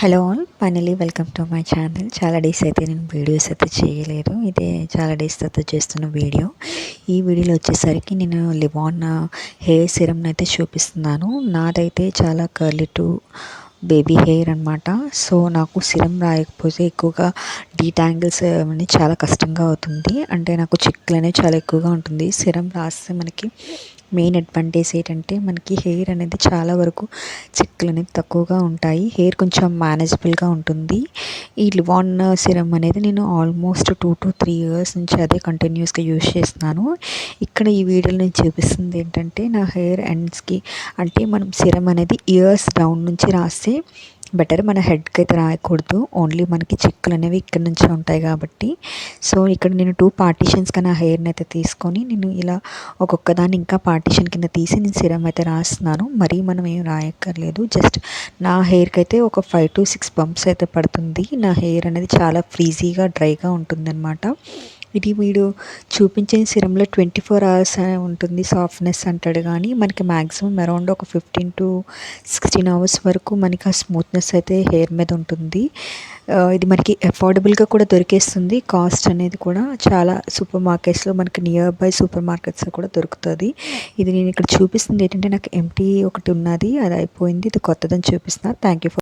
Hello all, finally welcome to my channel. చాలా days అయితే నేను వీడియోస్ అయితే చేయలేదు. ఇదే చాలా డేస్ తర్వాత చేస్తున్న వీడియో. ఈ వీడియోలో వచ్చేసరికి నేను లివాన్ హెయిర్ సిరమ్ని అయితే చూపిస్తున్నాను. నాదైతే చాలా కర్లీ టు బేబీ హెయిర్ అనమాట. సో నాకు సిరం రాయకపోతే ఎక్కువగా డీటాంగిల్స్ అనేది చాలా కష్టంగా అవుతుంది. అంటే నాకు చిక్కులు అనేవి చాలా ఎక్కువగా ఉంటుంది. సిరం రాస్తే మనకి మెయిన్ అడ్వాంటేజ్ ఏంటంటే మనకి హెయిర్ అనేది చాలా వరకు చిక్కులు అనేది తక్కువగా ఉంటాయి. హెయిర్ కొంచెం మేనేజబుల్గా ఉంటుంది. ఈ లివాన్ సిరం అనేది నేను ఆల్మోస్ట్ 2 to 3 years నుంచి అదే కంటిన్యూస్గా యూజ్ చేస్తున్నాను. ఇక్కడ ఈ వీడియోలో నేను చూపిస్తుంది ఏంటంటే నా హెయిర్ ఎండ్స్కి, అంటే మనం సిరం అనేది ఇయర్స్ డౌన్ నుంచి రాస్తే బెటర్. మన హెడ్కి అయితే రాయకూడదు. ఓన్లీ మనకి చిక్కులు అనేవి ఇక్కడ నుంచే ఉంటాయి కాబట్టి. సో ఇక్కడ నేను 2 పార్టీషన్స్గా నా హెయిర్ని అయితే తీసుకొని నేను ఇలా ఒక్కొక్క దాన్ని ఇంకా పార్టీషన్ కింద తీసి నేను సిరం అయితే రాస్తున్నాను. మరీ మనం ఏం రాయక్కర్లేదు. జస్ట్ నా హెయిర్కి అయితే ఒక 5 to 6 బంప్స్ అయితే పడుతుంది. నా హెయిర్ అనేది చాలా ఫ్రీజీగా డ్రైగా ఉంటుందన్నమాట. ఇది వీడు చూపించిన సిరంలో 24 hours ఉంటుంది సాఫ్ట్నెస్ అంటాడు, కానీ మనకి మ్యాక్సిమం అరౌండ్ ఒక 15 to 16 hours వరకు మనకి ఆ స్మూత్నెస్ అయితే హెయిర్ మీద ఉంటుంది. ఇది మనకి అఫోర్డబుల్గా కూడా దొరికేస్తుంది. కాస్ట్ అనేది కూడా చాలా సూపర్ మార్కెట్స్లో మనకి నియర్ బై సూపర్ మార్కెట్స్లో కూడా దొరుకుతుంది. ఇది నేను ఇక్కడ చూపిస్తుంది ఏంటంటే నాకు ఎంటీ ఒకటి ఉన్నది, అది అయిపోయింది. ఇది కొత్తదని చూపిస్తున్నా. Thank you for